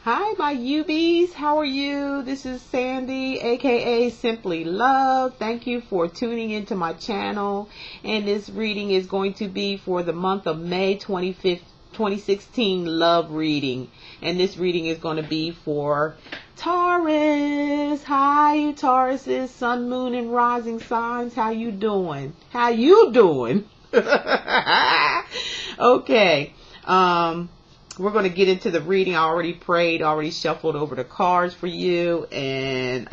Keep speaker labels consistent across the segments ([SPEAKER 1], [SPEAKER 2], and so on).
[SPEAKER 1] Hi, my UBs. How are you? This is Sandy, aka Simply Love. Thank you for tuning into my channel. And this reading is going to be for the month of May 25th, 2016 love reading. And this reading is going to be for Taurus. Hi, you Tauruses, sun, moon, and rising signs. How you doing? How you doing? Okay. We're going to get into the reading. I already prayed, already shuffled over the cards for you, and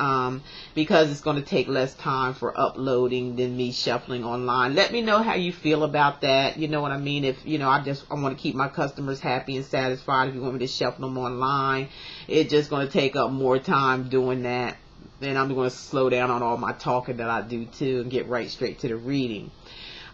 [SPEAKER 1] because it's going to take less time for uploading than me shuffling online. Let me know how you feel about that. You know what I mean? If you know, I want to keep my customers happy and satisfied. If you want me to shuffle them online, it's just going to take up more time doing that. Then I'm going to slow down on all my talking that I do too and get right straight to the reading.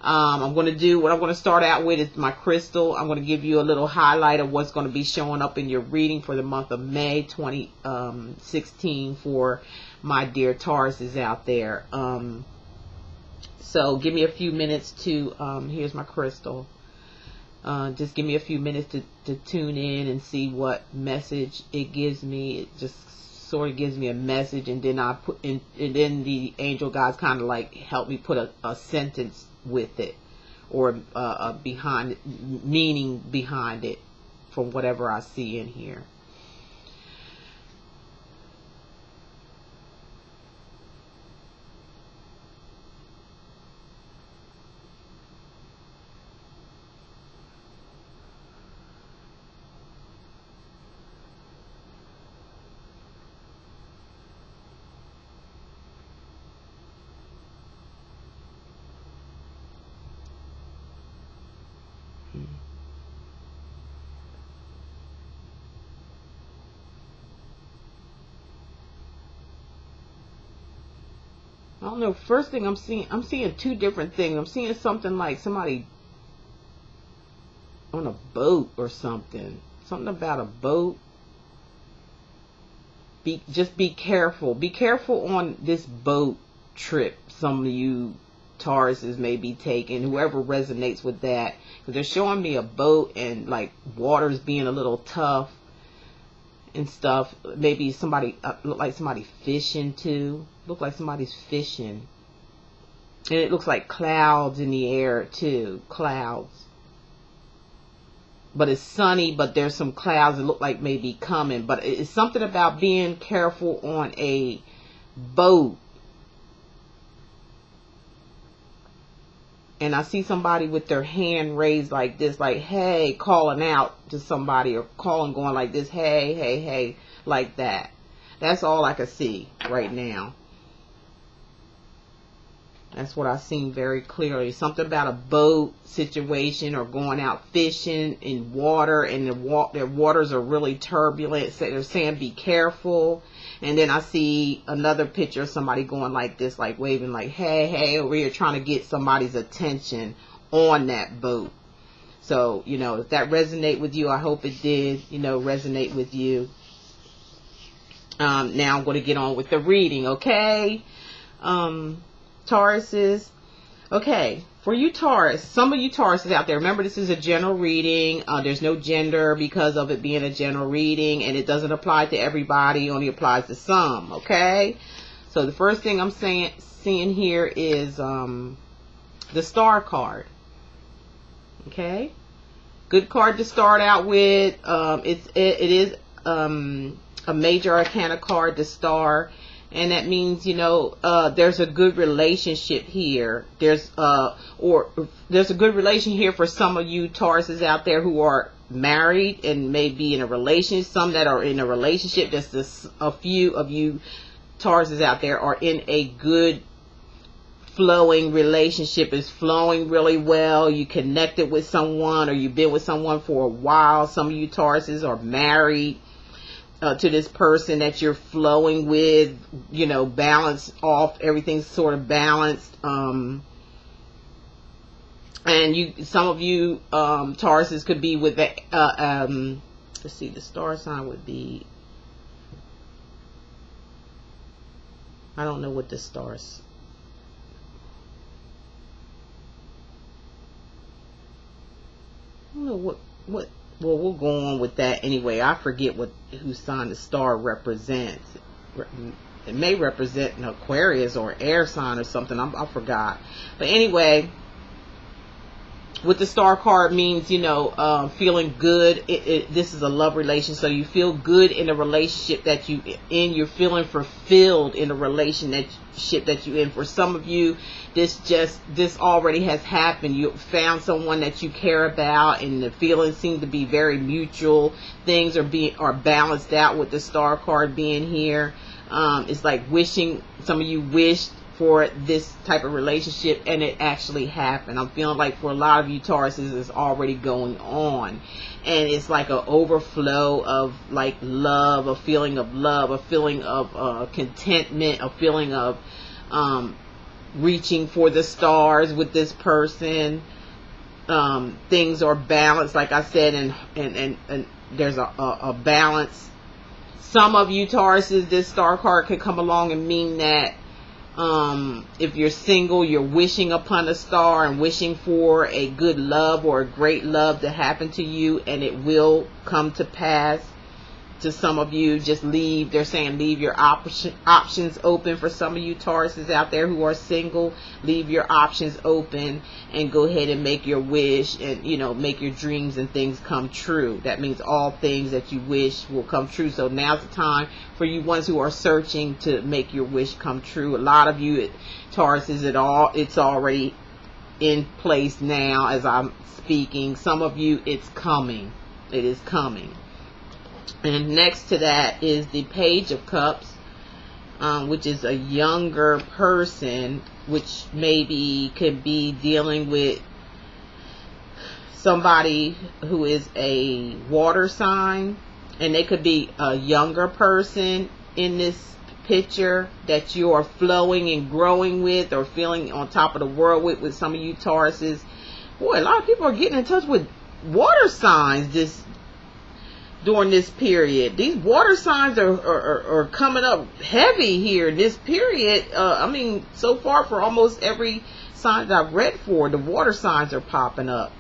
[SPEAKER 1] I'm going to do what I'm going to start out with is my crystal. I'm going to give you a little highlight of what's going to be showing up in your reading for the month of May 2016 for my dear Tauruses out there. So give me a few minutes to, here's my crystal. Just give me a few minutes to tune in and see what message it gives me. It just sort of gives me a message, and then I put in, and then the angel guides kind of like help me put a sentence with it, or behind it, meaning behind it, from whatever I see in here. I don't know. First thing I'm seeing two different things. I'm seeing something like somebody on a boat or something. Something about a boat. Just be careful. Be careful on this boat trip. Some of you Tauruses may be taking. Whoever resonates with that, because they're showing me a boat and like water's being a little tough and stuff. Maybe somebody look like somebody fishing too. Look like somebody's fishing, and it looks like clouds in the air too. Clouds, but it's sunny, but there's some clouds that look like maybe coming. But it's something about being careful on a boat. And I see somebody with their hand raised like this, like, hey, calling out to somebody, or calling, going like this, hey, hey, hey, like that. That's all I can see right now. That's what I seen very clearly. Something about a boat situation, or going out fishing in water, and their waters are really turbulent. So they're saying be careful. And then I see another picture of somebody going like this, like waving like, hey, hey, over here, trying to get somebody's attention on that boat. So, you know, if that resonate with you, I hope it did, you know, resonate with you. Now I'm going to get on with the reading, okay? Tauruses. Okay, for you Taurus, some of you Tauruses out there, remember this is a general reading. There's no gender because of it being a general reading, and it doesn't apply to everybody, only applies to some, okay? So the first thing I'm seeing here is the Star card. Okay? Good card to start out with. It is a major arcana card, the Star. And that means, you know, there's a good relationship here. There's a good relation here for some of you Tauruses out there who are married and may be in a relationship. Some that are in a relationship. Just a few of you Tauruses out there are in a good flowing relationship. Is flowing really well. You connected with someone, or you've been with someone for a while. Some of you Tauruses are married to this person that you're flowing with, you know, balance off, everything's sort of balanced. And some of you Tauruses could be with the let's see, the star sign would be, I don't know what the stars, I don't know what well, we'll go on with that anyway. I forget whose sign the star represents. It may represent an Aquarius or air sign or something. I forgot. But anyway, with the star card means, you know, feeling good. This is a love relationship, so you feel good in a relationship that you in. You're feeling fulfilled in a relationship that you in. For some of you, this already has happened. You found someone that you care about, and the feelings seem to be very mutual. Things are balanced out with the star card being here. It's like wishing. Some of you wished for this type of relationship, and it actually happened. I'm feeling like for a lot of you Tauruses, it's already going on, and it's like an overflow of like love, a feeling of love, a feeling of contentment, a feeling of reaching for the stars with this person. Things are balanced, like I said, and there's a balance. Some of you Tauruses, this star card could come along and mean that if you're single, you're wishing upon a star and wishing for a good love or a great love to happen to you, and it will come to pass. To some of you, just leave. They're saying leave your options open. For some of you Tauruses out there who are single, leave your options open and go ahead and make your wish, and, you know, make your dreams and things come true. That means all things that you wish will come true. So now's the time for you ones who are searching to make your wish come true. A lot of you Tauruses, it's already in place now as I'm speaking. Some of you, it's coming. It is coming. And next to that is the Page of Cups, which is a younger person, which maybe could be dealing with somebody who is a water sign, and they could be a younger person in this picture that you are flowing and growing with, or feeling on top of the world with some of you Tauruses. Boy, a lot of people are getting in touch with water signs during this period. These water signs are coming up heavy here in this period. I mean, so far for almost every sign that I've read for, the water signs are popping up.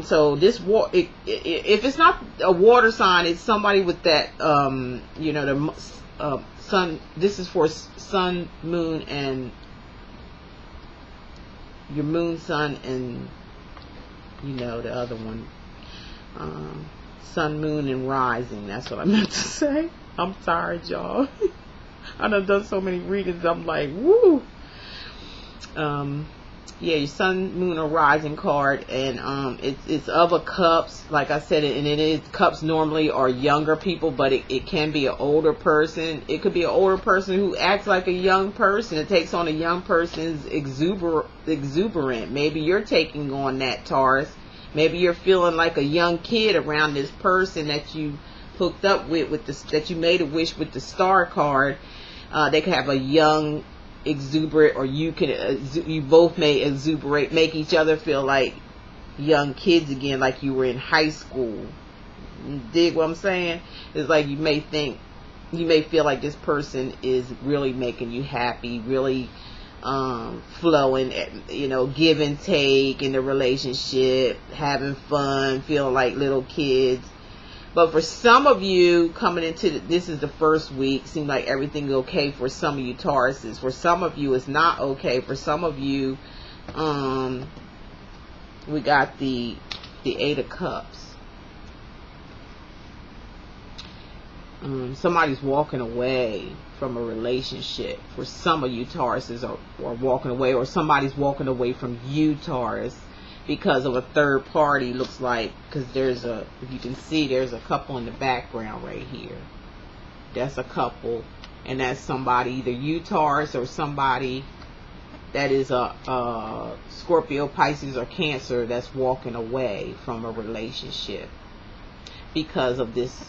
[SPEAKER 1] So this if it's not a water sign, it's somebody with that, you know, the sun. This is for sun, moon, and your moon, sun, and, you know, the other one. Sun, moon, and rising. That's what I meant to say. I'm sorry, y'all. I done so many readings. I'm like, woo. Yeah, your sun, moon, or rising card, and it's of a cups, like I said, and it is cups normally are younger people, but it can be an older person. It could be an older person who acts like a young person. It takes on a young person's exuberant. Maybe you're taking on that, Taurus. Maybe you're feeling like a young kid around this person that you hooked up with this, that you made a wish with the star card. They could have a young exuberant, or you both may exuberate, make each other feel like young kids again, like you were in high school. Dig what I'm saying? It's like you may feel like this person is really making you happy, really flowing, you know, give and take in the relationship, having fun, feeling like little kids. But for some of you coming into this is the first week, seems like everything's okay for some of you Tauruses. For some of you, it's not okay. For some of you, we got the Eight of Cups. Somebody's walking away from a relationship. For some of you Tauruses are walking away, or somebody's walking away from you, Taurus, because of a third party. Looks like, because if you can see, there's a couple in the background right here. That's a couple, and that's somebody, either you Taurus or somebody that is a Scorpio, Pisces, or Cancer, that's walking away from a relationship because of this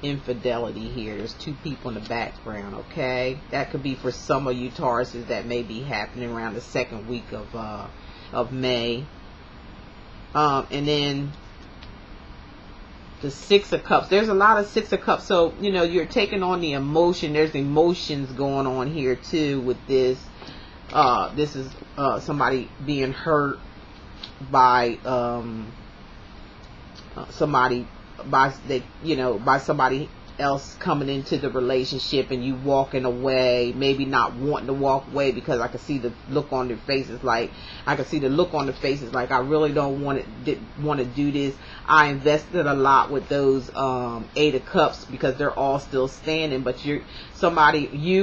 [SPEAKER 1] infidelity here. There's two people in the background. Okay, that could be for some of you Tauruses. That may be happening around the second week of May. And then the Six of Cups. There's a lot of Six of Cups. So, you know, you're taking on the emotion. There's emotions going on here too with this. This is somebody being hurt by somebody by somebody else coming into the relationship and you walking away, maybe not wanting to walk away, because I can see the look on their faces, like I really don't want to do this. I invested a lot with those 8 of Cups, because they're all still standing, but you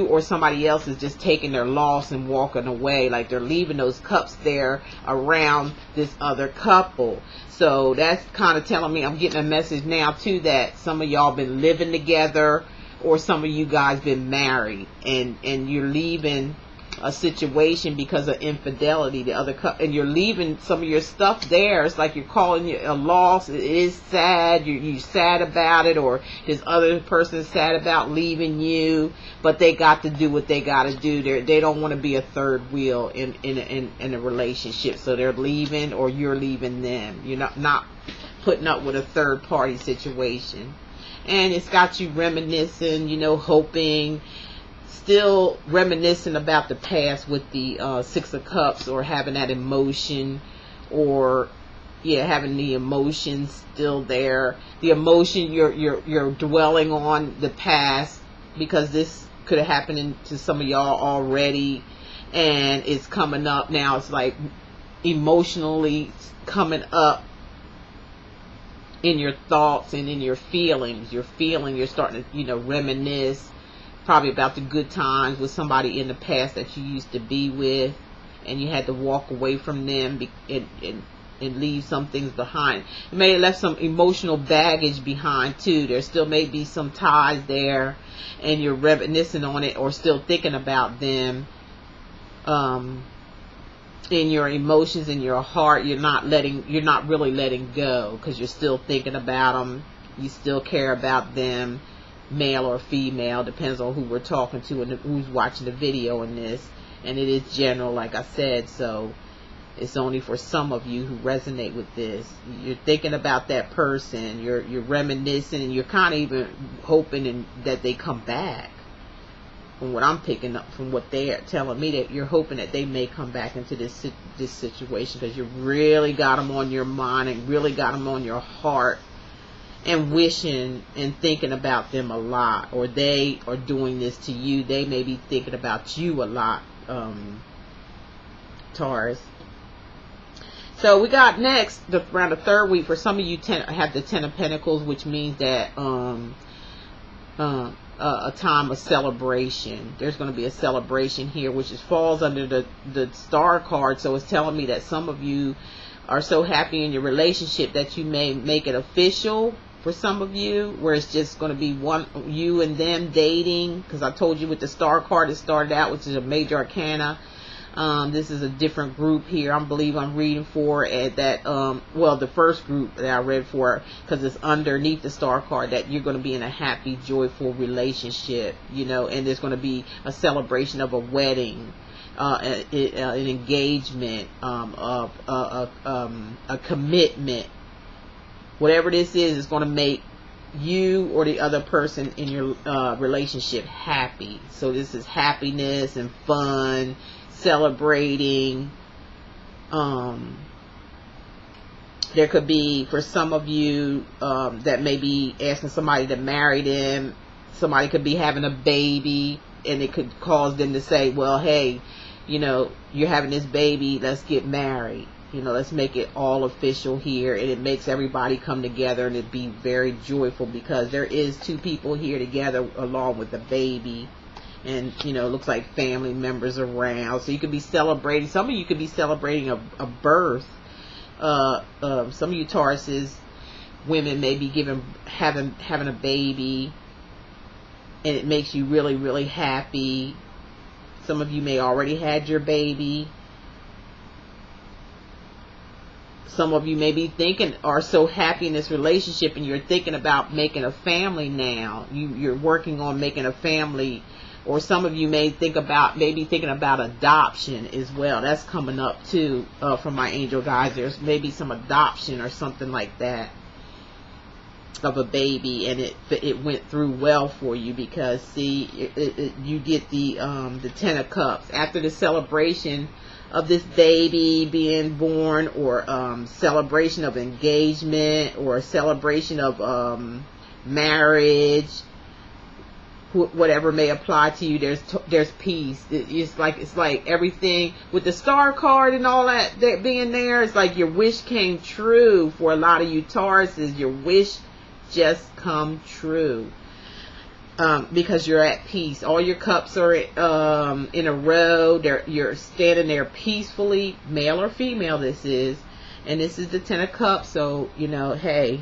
[SPEAKER 1] or somebody else is just taking their loss and walking away, like they're leaving those cups there around this other couple. So that's kind of telling me, I'm getting a message now too, that some of y'all been living together, or some of you guys been married, and you're leaving a situation because of infidelity, the other and you're leaving some of your stuff there. It's like you're calling it a loss. It is sad. You're sad about it, or this other person is sad about leaving you, but they got to do what they got to do. They don't want to be a third wheel in a relationship, so they're leaving, or you're leaving them. You're not putting up with a third party situation. And it's got you reminiscing, hoping, still reminiscing about the past with the 6 of Cups, or having that emotion, or having the emotions still there. The emotion, you're dwelling on the past, because this could have happened to some of y'all already, and it's coming up now. It's like emotionally coming up in your thoughts and in your feelings. You're starting to reminisce probably about the good times with somebody in the past that you used to be with, and you had to walk away from them and leave some things behind. You may have left some emotional baggage behind too. There still may be some ties there, and you're reminiscing on it, or still thinking about them. In your emotions, in your heart, you're not really letting go, because you're still thinking about them. You still care about them, male or female, depends on who we're talking to and who's watching the video in this. And it is general, like I said, so it's only for some of you who resonate with this. You're thinking about that person, you're reminiscing, and you're kind of even hoping that they come back. From what I'm picking up from what they are telling me, that you're hoping that they may come back into this situation, because you really got them on your mind and really got them on your heart, and wishing and thinking about them a lot, or they are doing this to you. They may be thinking about you a lot, Taurus. So we got next, around the 3rd week, for some of you have the 10 of Pentacles, which means that a time of celebration. There's going to be a celebration here, which falls under the Star card. So it's telling me that some of you are so happy in your relationship that you may make it official for some of you, where it's just going to be you and them dating. Because I told you with the Star card, it started out, which is a major arcana. This is a different group here. I believe I'm reading for at that, the first group that I read for, because it's underneath the Star card, that you're going to be in a happy, joyful relationship, and there's going to be a celebration of a wedding, an engagement, a commitment. Whatever this is going to make you or the other person in your relationship happy. So this is happiness and fun, celebrating. There could be, for some of you, that may be asking somebody to marry them. Somebody could be having a baby, and it could cause them to say, well, hey, you're having this baby, let's get married. Let's make it all official here. And it makes everybody come together, and it'd be very joyful, because there is 2 people here together along with the baby. And it looks like family members around, so you could be celebrating. Some of you could be celebrating a birth. Some of you Tauruses, women, may be having a baby, and it makes you really, really happy. Some of you may already had your baby. Some of you may be are so happy in this relationship, and you're thinking about making a family now. You're working on making a family. Or some of you may be thinking about adoption as well. That's coming up too, from my angel guides. There's maybe some adoption or something like that of a baby, and it went through well for you, because see, you get the 10 of Cups after the celebration this baby being born, or celebration of engagement, or a celebration of marriage, whatever may apply to you. There's peace. It's like everything with the star card and all that being there. It's like your wish came true for a lot of you Tauruses. Your wish just come true. Because you're at peace. All your cups are in a row. You're standing there peacefully, male or female this is. And this is the 10 of Cups. So, you know, hey,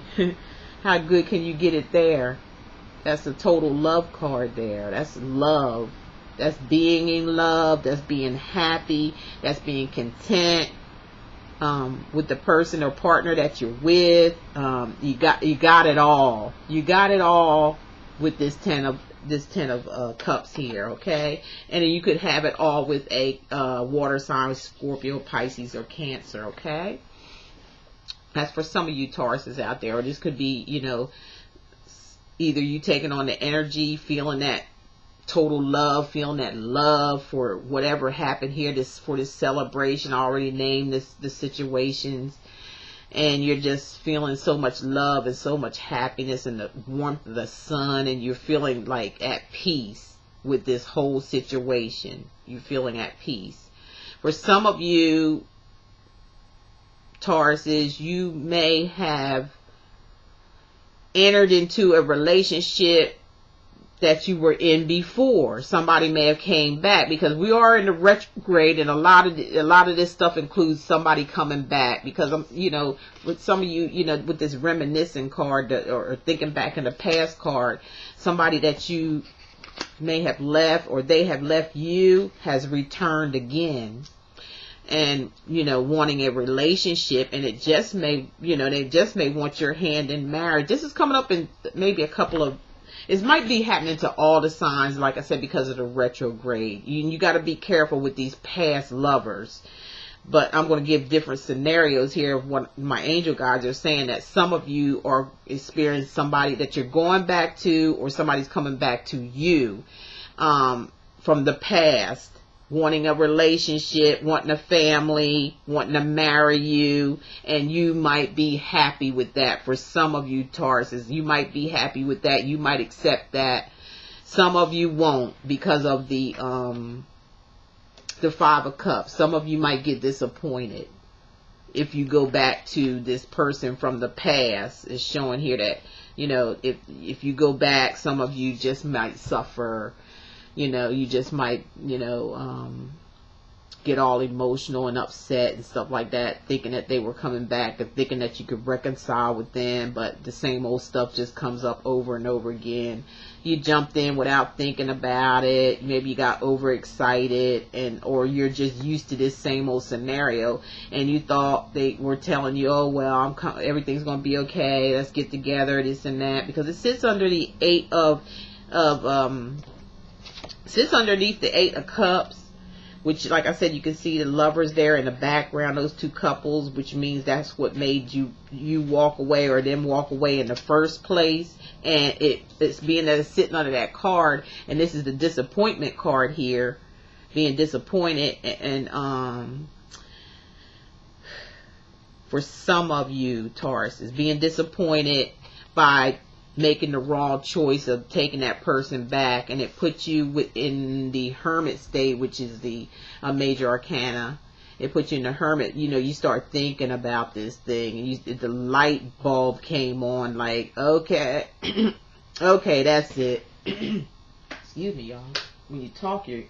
[SPEAKER 1] how good can you get it there? That's a total love card there. That's love. That's being in love. That's being happy. That's being content with the person or partner that you're with. You got it all. You got it all with this 10 of Cups here, okay? And then you could have it all with a water sign, Scorpio, Pisces, or Cancer, okay? That's for some of you Tauruses out there. Or this could be, you know, either you taking on the energy, feeling that total love, feeling that love for whatever happened here, for this celebration. I already named the situations. And you're just feeling so much love and so much happiness and the warmth of the sun, and you're feeling like at peace with this whole situation. You're feeling at peace. For some of you Tauruses, you may have entered into a relationship that you were in before. Somebody may have came back, because we are in the retrograde, and a lot of this stuff includes somebody coming back, because you know, with some of you, you know, with this reminiscing card, or thinking back in the past card, somebody that you may have left, or they have left you, has returned again. And, you know, wanting a relationship, and it just may, you know, they just may want your hand in marriage. This is coming up in maybe a couple of, it might be happening to all the signs, like I said, because of the retrograde. You got to be careful with these past lovers. But I'm going to give different scenarios here of what my angel guides are saying, that some of you are experiencing somebody that you're going back to, or somebody's coming back to you from the past. Wanting a relationship, wanting a family, wanting to marry you, and you might be happy with that. For some of you Tauruses, you might be happy with that. You might accept that. Some of you won't, because of the 5 of Cups. Some of you might get disappointed if you go back to this person from the past. It's showing here that, you know, if you go back, some of you just might suffer. You know, you just might, you know, get all emotional and upset and stuff like that, thinking that they were coming back, and thinking that you could reconcile with them, but the same old stuff just comes up over and over again. You jumped in without thinking about it. Maybe you got overexcited, or you're just used to this same old scenario, and you thought they were telling you, oh, well, everything's going to be okay. Let's get together, this and that, because it sits under the sits underneath the 8 of Cups, which, like I said, you can see the lovers there in the background, those 2 couples, which means that's what made you walk away, or them walk away in the first place. And it's being that it's sitting under that card, and this is the disappointment card here, being disappointed. And for some of you Taurus, is being disappointed by making the wrong choice of taking that person back, and it puts you within the hermit state, which is the major arcana. It puts you in the hermit. You know, you start thinking about this thing, and the light bulb came on, like, okay, okay, that's it. Excuse me, y'all. When you talk, you're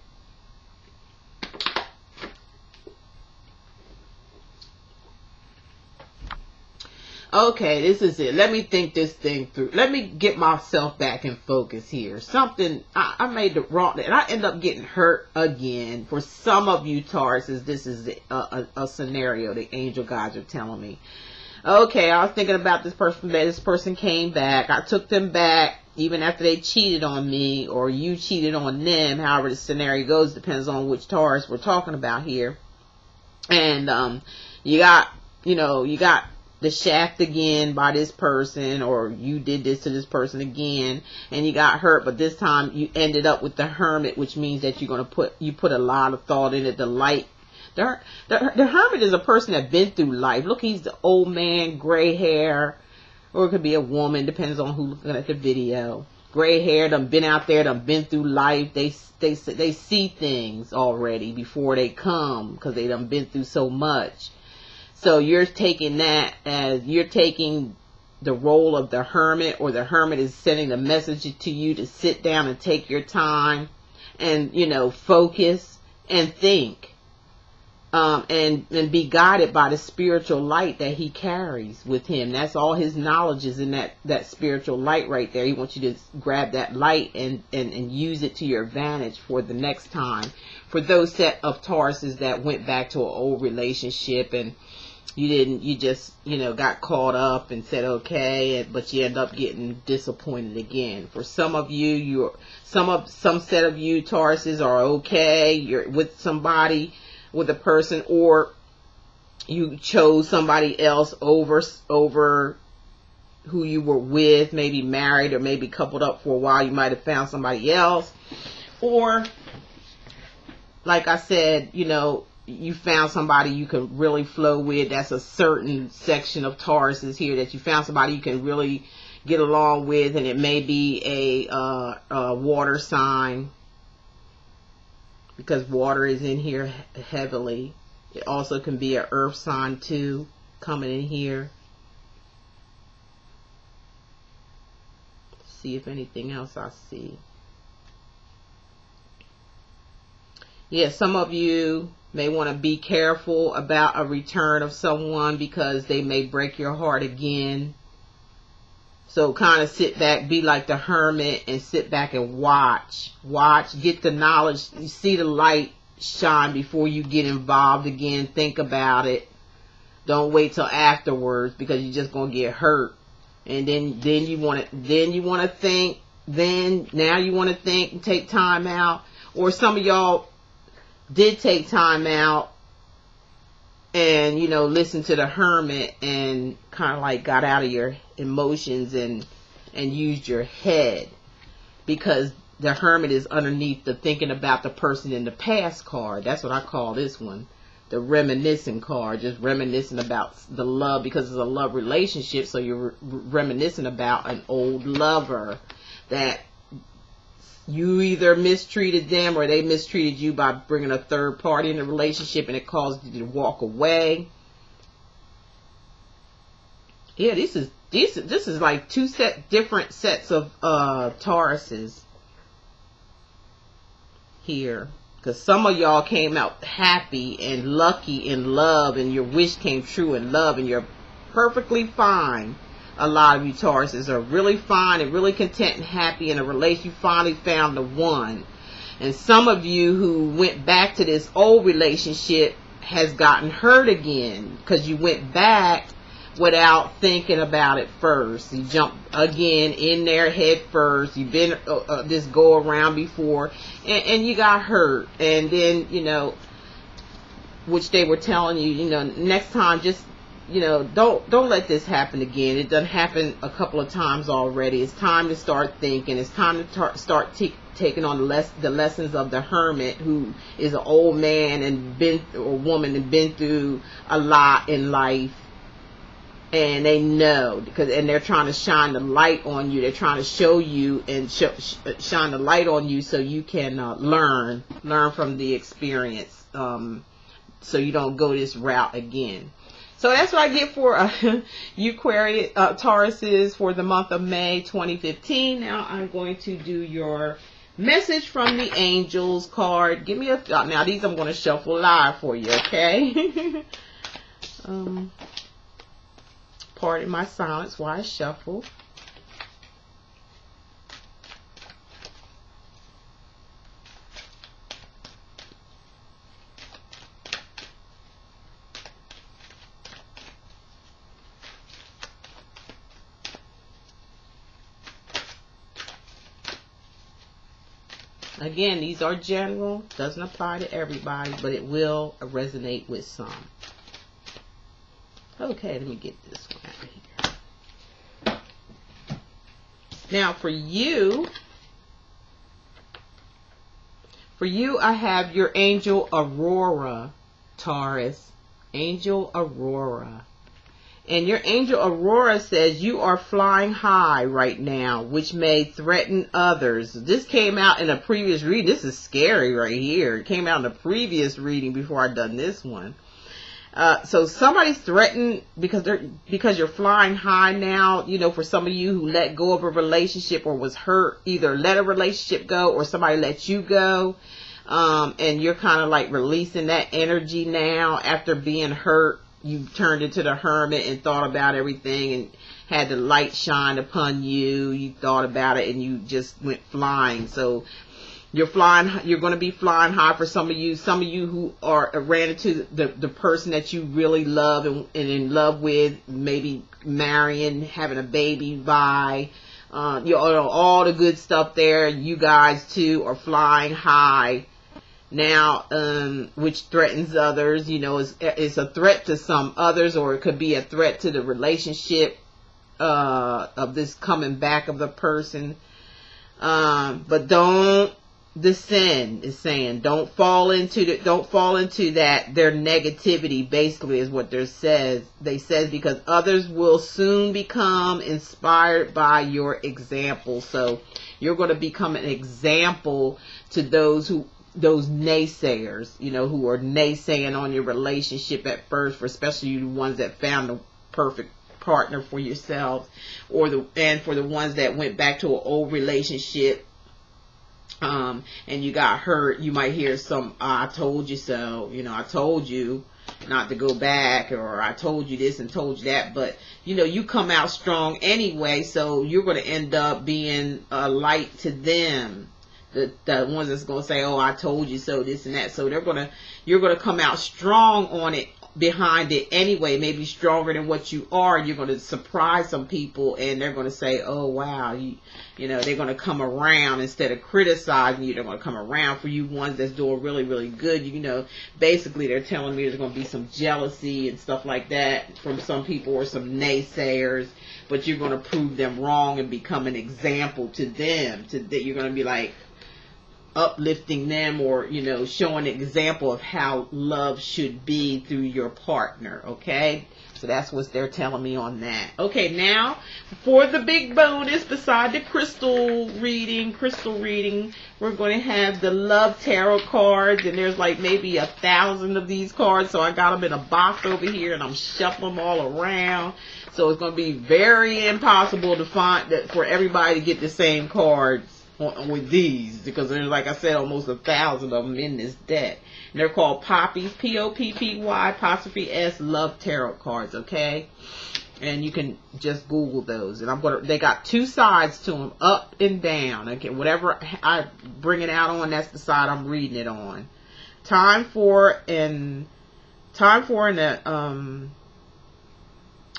[SPEAKER 1] okay, this is it. Let me think this thing through. Let me get myself back in focus here. Something, I made the wrong, and I end up getting hurt again. For some of you Tauruses, this is a scenario the angel guides are telling me. Okay, I was thinking about this person. This person came back. I took them back even after they cheated on me, or you cheated on them. However the scenario goes, depends on which Taurus we're talking about here. And you got the shaft again by this person, or you did this to this person again, and you got hurt, but this time you ended up with the hermit, which means that you put a lot of thought in it. The The hermit is a person that's been through life. Look, he's the old man, gray hair, or it could be a woman, depends on who's looking at the video. Gray hair, done been out there, done been through life. They see things already before they come because they done been through so much. So you're taking that as you're taking the role of the hermit, or the hermit is sending a message to you to sit down and take your time and, you know, focus and think, and be guided by the spiritual light that he carries with him. That's all his knowledge is in that spiritual light right there. He wants you to grab that light and use it to your advantage for the next time. For those set of Tauruses that went back to an old relationship and you just, you know, got caught up and said, okay, but you end up getting disappointed again. For some of you, some set of you Tauruses are okay. You're with somebody, with a person, or you chose somebody else over who you were with, maybe married or maybe coupled up for a while. You might have found somebody else, or like I said, you know, you found somebody you can really flow with. That's a certain section of Tauruses here, that you found somebody you can really get along with, and it may be a water sign, because water is in here heavily. It also can be an earth sign too, coming in here. See if anything else I see. Yeah, some of you may want to be careful about a return of someone, because they may break your heart again. So kind of sit back, be like the hermit, and sit back and watch, get the knowledge, you see the light shine before you get involved again. Think about it. Don't wait till afterwards, because you're just going to get hurt. And then you want to think, now you want to think and take time out. Or some of y'all did take time out and, you know, listen to the hermit and kind of like got out of your emotions and used your head, because the hermit is underneath the thinking about the person in the past card. That's what I call this one, the reminiscing card, just reminiscing about the love, because it's a love relationship. So you're reminiscing about an old lover that you either mistreated them or they mistreated you by bringing a third party in the relationship, and it caused you to walk away. Yeah, this is like different sets of Tauruses here, because some of y'all came out happy and lucky in love, and your wish came true in love, and you're perfectly fine. A lot of you Tauruses are really fine and really content and happy in a relationship. You finally found the one. And some of you who went back to this old relationship has gotten hurt again, because you went back without thinking about it first. You jumped again in there head first. You've been this go around before, and you got hurt. And then, you know, which they were telling you, you know, next time, just, you know, don't let this happen again. It done happened a couple of times already. It's time to start thinking. It's time to start taking on the lessons of the hermit, who is an old man and woman and been through a lot in life, and they know, and they're trying to shine the light on you. They're trying to show you and shine the light on you, so you can learn from the experience, so you don't go this route again. So that's what I get for you Aquarius, Tauruses, for the month of May 2015. Now I'm going to do your message from the angels card. Give me a thought. Now these I'm going to shuffle live for you, okay? Pardon my silence while I shuffle. Again, these are general, doesn't apply to everybody, but it will resonate with some. Okay, let me get this one out of here. Now for you, I have your angel Aurora Taurus, Angel Aurora. And your Angel Aurora says you are flying high right now, which may threaten others. This came out in a previous reading. This is scary right here. It came out in a previous reading before I done this one. So somebody's threatened because you're flying high now. You know, for some of you who let go of a relationship or was hurt, either let a relationship go or somebody let you go. And you're kind of like releasing that energy now after being hurt. You turned into the hermit and thought about everything and had the light shine upon you. You thought about it and you just went flying. So you're flying. You're going to be flying high for some of you. Some of you who ran into the person that you really love and in love with, maybe marrying, having a baby by, you know, all the good stuff there. You guys too are flying high now, which threatens others. You know, it's a threat to some others, or it could be a threat to the relationship of this coming back of the person. But don't descend, is saying don't fall into that their negativity, basically, is what they says because others will soon become inspired by your example. So you're going to become an example to those naysayers, you know, who are naysaying on your relationship at first, especially the ones that found the perfect partner for yourselves, or for the ones that went back to an old relationship, and you got hurt. You might hear some, I told you so, you know, I told you not to go back, or I told you this and told you that. But you know, you come out strong anyway, so you're going to end up being a light to them. The ones that's going to say, oh, I told you so, this and that. So you're going to come out strong on it, behind it anyway, maybe stronger than what you are. You're going to surprise some people and they're going to say, oh, wow, you know, they're going to come around instead of criticizing you. They're going to come around for you ones that's doing really, really good. You know, basically they're telling me there's going to be some jealousy and stuff like that from some people or some naysayers, but you're going to prove them wrong and become an example to them. You're going to be like, uplifting them, or you know, showing an example of how love should be through your partner. Okay, so that's what they're telling me on that. Okay, now for the big bonus, beside the crystal reading, we're going to have the love tarot cards, and there's like maybe 1,000 of these cards, so I got them in a box over here and I'm shuffling them all around. So it's going to be very impossible to find that for everybody to get the same cards with these, because there's, like I said, almost 1,000 of them in this deck. And they're called Poppies, Poppy_S love tarot cards. Okay, and you can just Google those. And they got two sides to them, up and down. Okay, whatever I bring it out on, that's the side I'm reading it on. Time for an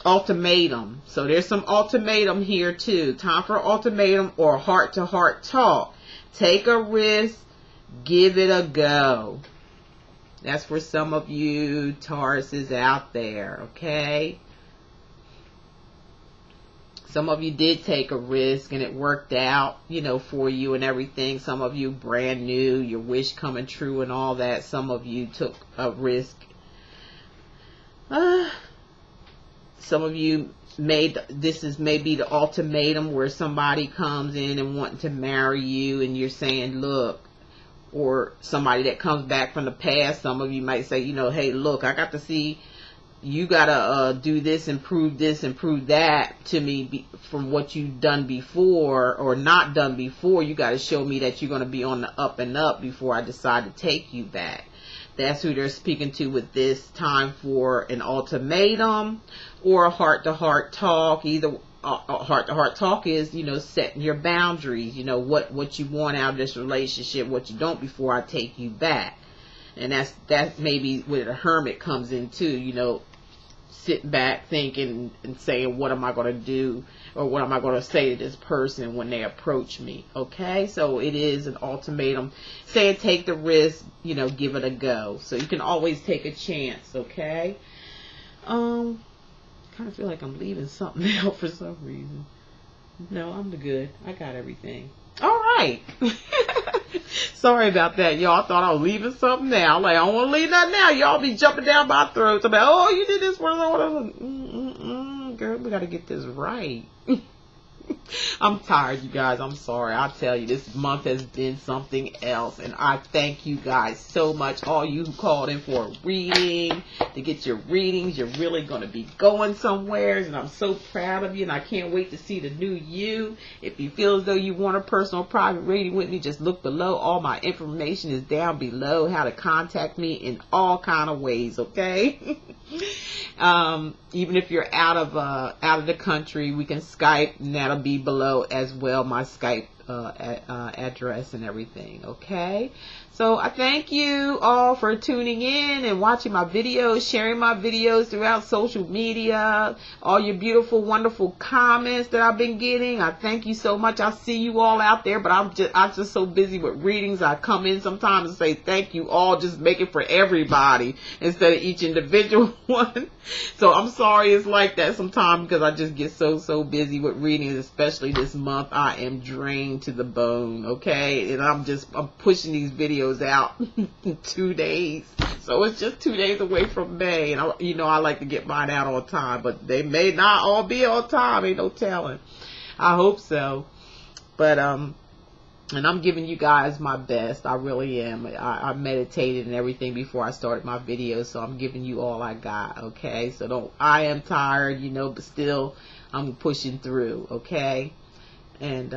[SPEAKER 1] ultimatum. So there's some ultimatum here too. Time for ultimatum or heart-to-heart talk. Take a risk, give it a go. That's for some of you Tauruses out there. Okay, some of you did take a risk and it worked out, you know, for you and everything. Some of you brand new, your wish coming true and all that. Some of you took a risk. Some of you this is maybe the ultimatum where somebody comes in and wanting to marry you, and you're saying, look, or somebody that comes back from the past. Some of you might say, you know, hey, look, I got to see, you got to do this and prove that to me from what you've done before or not done before. You got to show me that you're going to be on the up and up before I decide to take you back. That's who they're speaking to with this. Time for an ultimatum or a heart-to-heart talk. Either a heart-to-heart talk is, you know, setting your boundaries. You know, what you want out of this relationship, what you don't, before I take you back. And that's maybe where the hermit comes in too. You know, sitting back thinking and saying, what am I going to do, or what am I going to say to this person when they approach me? Okay, so it is an ultimatum saying take the risk, you know, give it a go. So you can always take a chance. Okay, kind of feel like I'm leaving something out for some reason. No, I'm good. I got everything. All right. Sorry about that, y'all. I thought I was leaving something now. Like, I don't want to leave nothing now. Y'all be jumping down my throats about, oh, you did this for girl, we got to get this right. I'm tired, you guys. I'm sorry. I'll tell you, this month has been something else. And I thank you guys so much. All you who called in for a reading, to get your readings. You're really going to be going somewhere. And I'm so proud of you. And I can't wait to see the new you. If you feel as though you want a personal private reading with me, just look below. All my information is down below. How to contact me in all kind of ways, okay? Even if you're out of the country, we can Skype, and that'll be below as well, my Skype address and everything, okay? So I thank you all for tuning in and watching my videos, sharing my videos throughout social media, all your beautiful, wonderful comments that I've been getting. I thank you so much. I see you all out there, but I'm just so busy with readings. I come in sometimes and say thank you all, just make it for everybody instead of each individual one. So I'm sorry it's like that sometimes, because I just get so busy with readings, especially this month. I am drained to the bone, okay? And I'm pushing these videos out in 2 days, so it's just 2 days away from May, and I like to get mine out on time, but they may not all be on time, ain't no telling. I hope so, but and I'm giving you guys my best. I really am. I meditated and everything before I started my videos, so I'm giving you all I got, okay? So I am tired, but still I'm pushing through, okay? And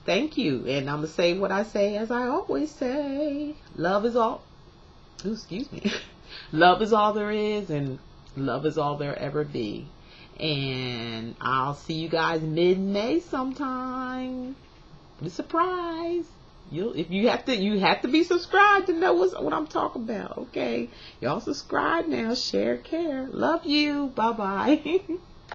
[SPEAKER 1] thank you. And I'm going to say what I say, as I always say. Love is all. Ooh, excuse me. Love is all there is, and love is all there ever be. And I'll see you guys mid-May sometime. What a surprise. You have to be subscribed to know what I'm talking about. Okay. Y'all subscribe now. Share, care. Love you. Bye-bye.